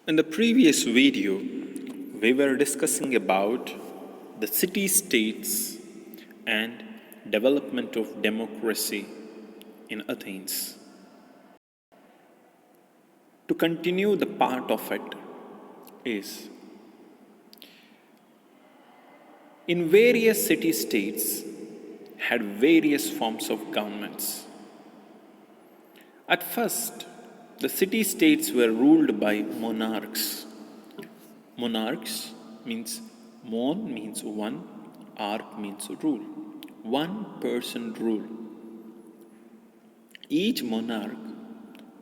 In the previous video, we were discussing about the city-states and development of democracy in Athens. To continue the part of it is, in various city-states had various forms of governments. At first, the city-states were ruled by monarchs. Monarchs means mon means one, arch means rule. One person rule. Each monarch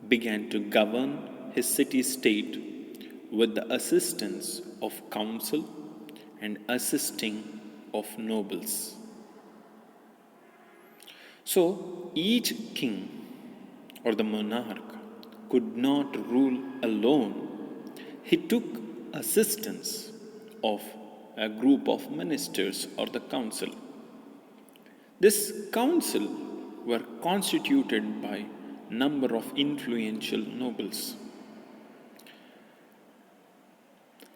began to govern his city-state with the assistance of council and assisting of nobles. So each king or the monarch could not rule alone. He took assistance of a group of ministers or the council. This council were constituted by number of influential nobles.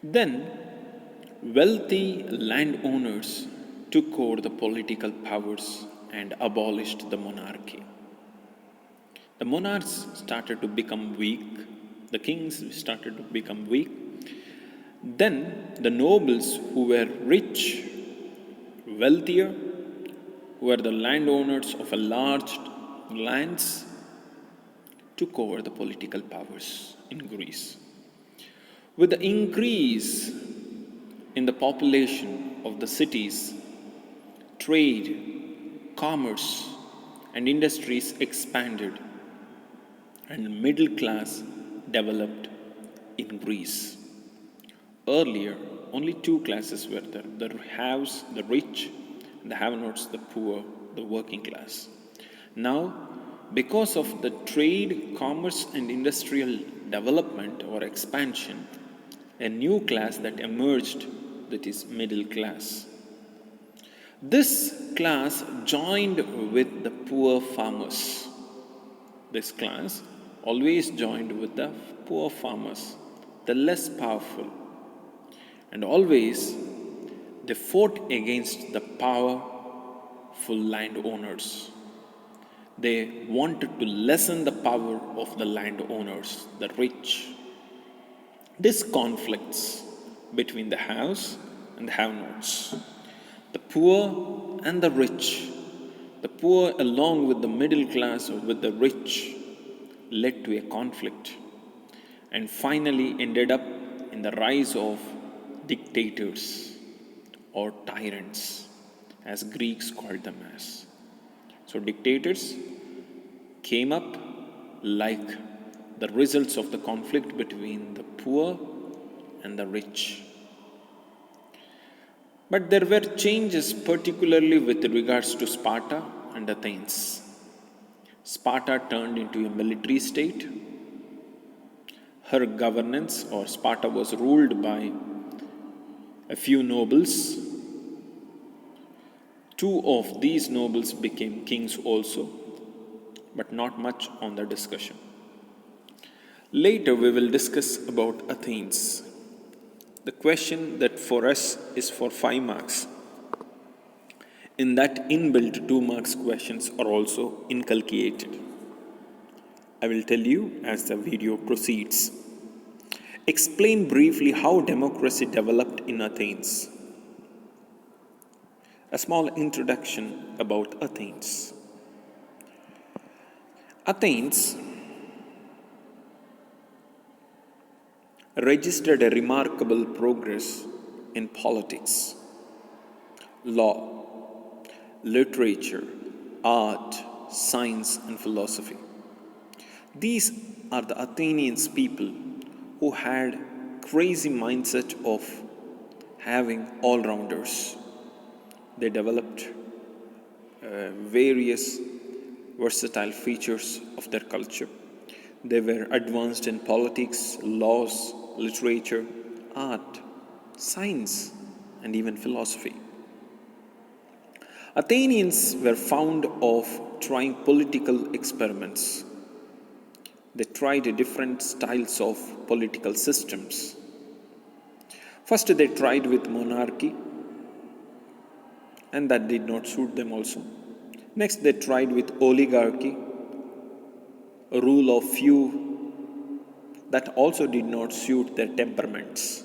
Then wealthy landowners took over the political powers and abolished the monarchy. The monarchs started to become weak, the kings started to become weak. Then the nobles who were rich, wealthier, who were the landowners of a large lands, took over the political powers in Greece. With the increase in the population of the cities, trade, commerce, and industries expanded, and middle class developed in Greece. Earlier, only two classes were there: the haves, the rich, and the have-nots, the poor, the working class. Now, because of the trade, commerce, and industrial development or expansion, a new class that emerged, that is middle class. This class joined with the poor farmers. This class always joined with the poor farmers, the less powerful, and always they fought against the powerful landowners. They wanted to lessen the power of the landowners, the rich. These conflicts between the haves and the have-nots, the poor and the rich, the poor along with the middle class or with the rich, led to a conflict and finally ended up in the rise of dictators or tyrants, as Greeks called them as. So dictators came up like the results of the conflict between the poor and the rich. But there were changes, particularly with regards to Sparta and Athens. Sparta turned into a military state. Her governance, or Sparta, was ruled by a few nobles. Two of these nobles became kings also, but not much on the discussion. Later we will discuss about Athens. The question that for us is for 5 marks. In that inbuilt 2 marks questions are also inculcated. I will tell you as the video proceeds. Explain briefly how democracy developed in Athens. A small introduction about Athens. Athens registered a remarkable progress in politics, law, literature, art, science, and philosophy. These are the Athenians people who had crazy mindset of having all-rounders. They developed various versatile features of their culture. They were advanced in politics, laws, literature, art, science, and even philosophy. Athenians were fond of trying political experiments. They tried different styles of political systems. First, they tried with monarchy, and that did not suit them also. Next, they tried with oligarchy, a rule of few, that also did not suit their temperaments.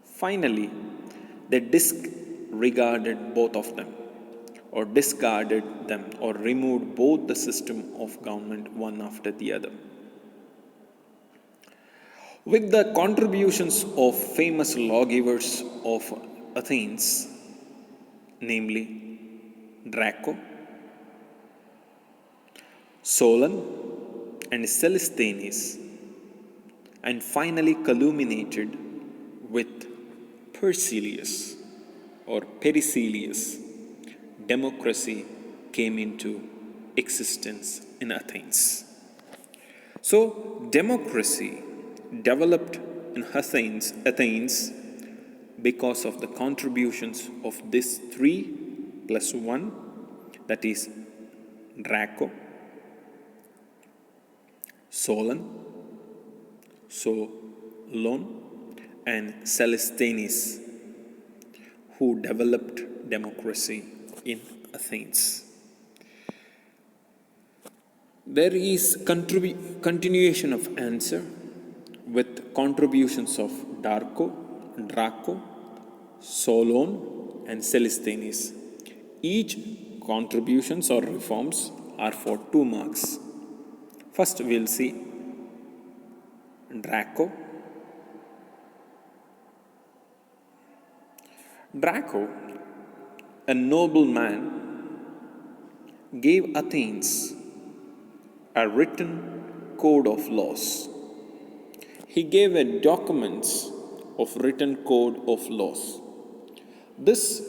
Finally, they disregarded both of them, or discarded them, or removed both the system of government one after the other. With the contributions of famous lawgivers of Athens, namely Draco, Solon, and Callisthenes, and finally culminated with Pericles or Pericles, democracy came into existence in Athens. So, democracy developed in Athens because of the contributions of these 3 plus 1, that is Draco, Solon, and Callisthenes, who developed democracy in Athens. There is continuation of answer with contributions of Draco, Solon, and Callisthenes. Each contributions or reforms are for 2 marks. First, we'll see Draco. Draco, a noble man, gave Athens a written code of laws. He gave a documents of written code of laws. This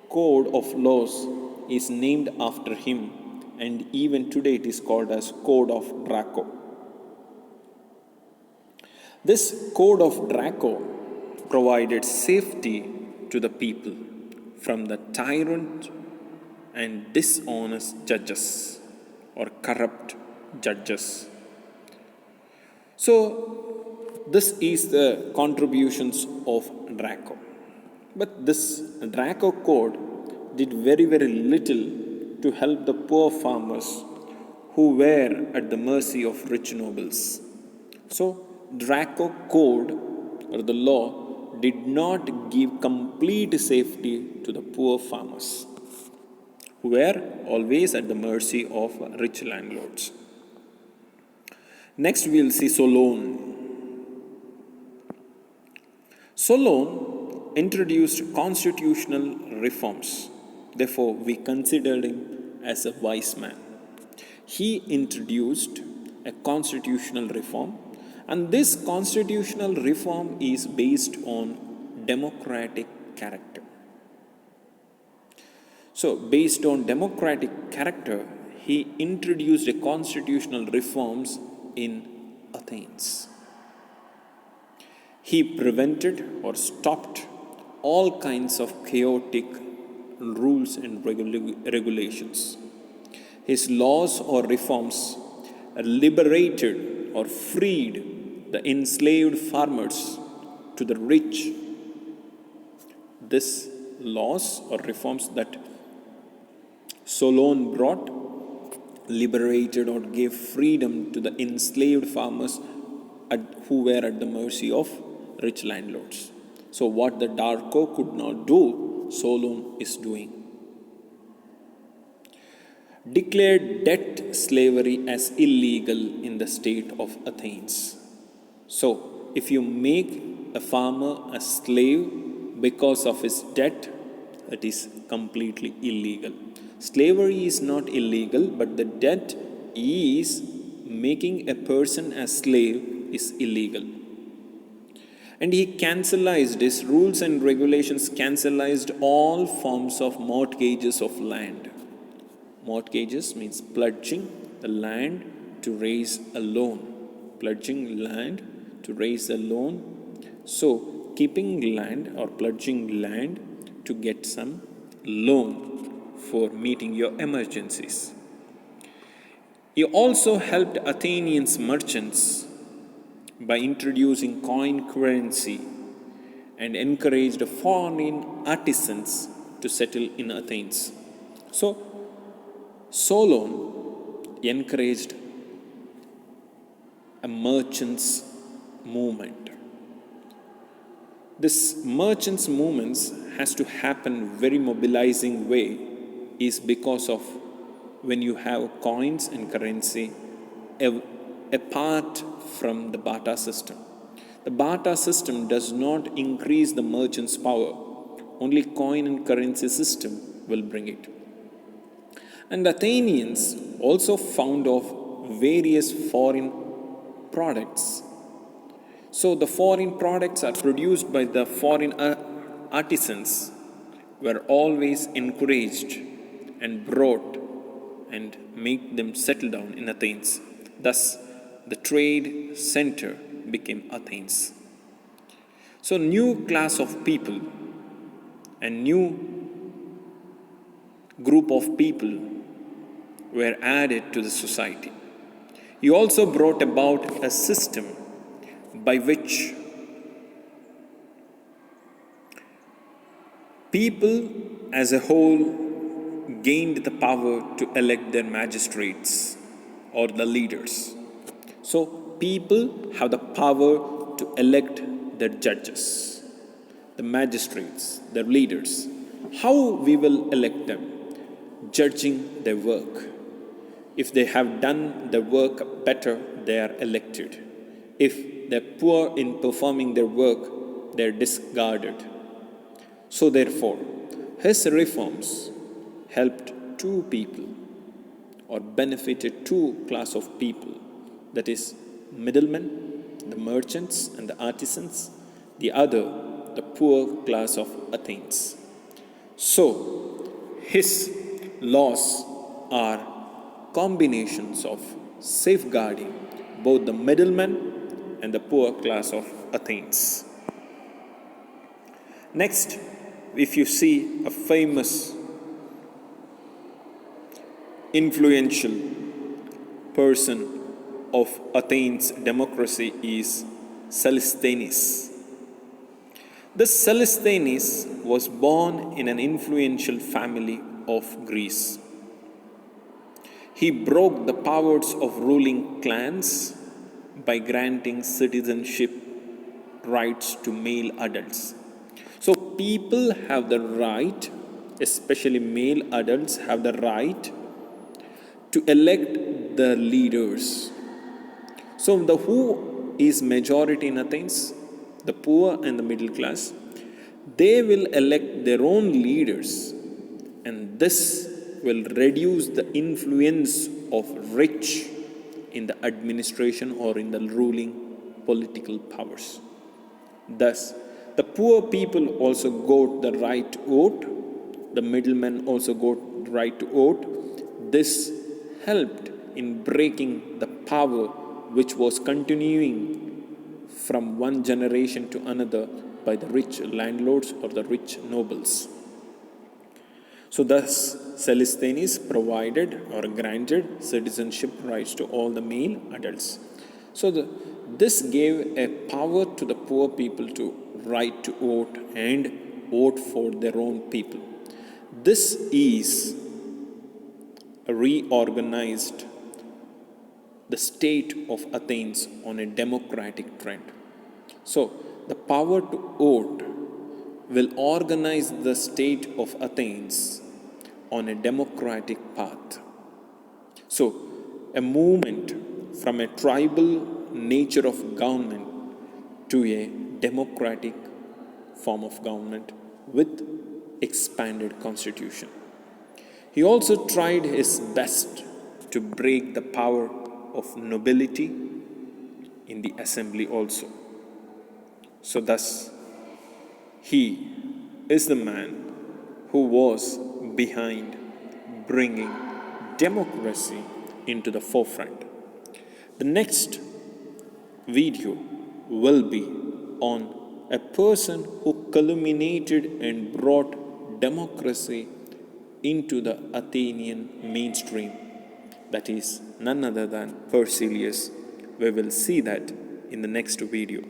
code of laws is named after him, and even today it is called as Code of Draco. This Code of Draco provided safety to the people from the tyrant and dishonest judges or corrupt judges. So, this is the contributions of Draco. But this Draco code did very, very little to help the poor farmers who were at the mercy of rich nobles. So, Draco code or the law did not give complete safety to the poor farmers who were always at the mercy of rich landlords. Next, we will see Solon. Solon introduced constitutional reforms. Therefore, we considered him as a wise man. He introduced a constitutional reform, and this constitutional reform is based on democratic character. So, based on democratic character, he introduced a constitutional reforms in Athens. He prevented or stopped all kinds of chaotic rules and regulations. His laws or reforms liberated or freed the enslaved farmers to the rich. These laws or reforms that Solon brought liberated or gave freedom to the enslaved farmers who were at the mercy of rich landlords. So what the Draco could not do, Solon is doing. Declared debt slavery as illegal in the state of Athens. So if you make a farmer a slave because of his debt, it is completely illegal. Slavery is not illegal, but the debt is making a person a slave is illegal. And he cancelled his rules and regulations, cancelled all forms of mortgages of land. Mortgages means pledging the land to raise a loan. Pledging land to raise a loan. So, keeping land or pledging land to get some loan for meeting your emergencies. He also helped Athenians merchants by introducing coin currency and encouraged foreign artisans to settle in Athens. So, Solon encouraged a merchants' movement. This merchants' movements has to happen very mobilizing way is because of when you have coins and currency apart from the barter system. The barter system does not increase the merchant's power. Only coin and currency system will bring it. And Athenians also found of various foreign products. So the foreign products are produced by the foreign artisans were always encouraged and brought and make them settle down in Athens. Thus, the trade center became Athens. So, new class of people and new group of people were added to the society. He also brought about a system by which people as a whole gained the power to elect their magistrates or the leaders. So, people have the power to elect their judges, the magistrates, their leaders. How we will elect them? Judging their work. If they have done their work better, they are elected. If they're poor in performing their work, they're discarded. So therefore, his reforms helped two people or benefited two class of people, that is middlemen, the merchants and the artisans, the other the poor class of Athens. So his laws are combinations of safeguarding both the middlemen and the poor class of Athens. Next, if you see a famous influential person of Athens democracy is Callisthenes. This Callisthenes was born in an influential family of Greece. He broke the powers of ruling clans by granting citizenship rights to male adults. So people have the right, especially male adults have the right to elect the leaders. So the who is majority in Athens? The poor and the middle class. They will elect their own leaders, and this will reduce the influence of rich in the administration or in the ruling political powers. Thus, the poor people also got the right to vote. The middlemen also got the right to vote. This helped in breaking the power which was continuing from one generation to another by the rich landlords or the rich nobles. So thus, Callisthenes provided or granted citizenship rights to all the male adults. So this gave a power to the poor people to right to vote and vote for their own people. This is reorganized the state of Athens on a democratic trend. So the power to vote will organize the state of Athens on a democratic path. So, a movement from a tribal nature of government to a democratic form of government with expanded constitution. He also tried his best to break the power of nobility in the assembly also. So thus, he is the man who was behind bringing democracy into the forefront. The next video will be on a person who culminated and brought democracy into the Athenian mainstream. that is none other than Persilius. We will see that in the next video.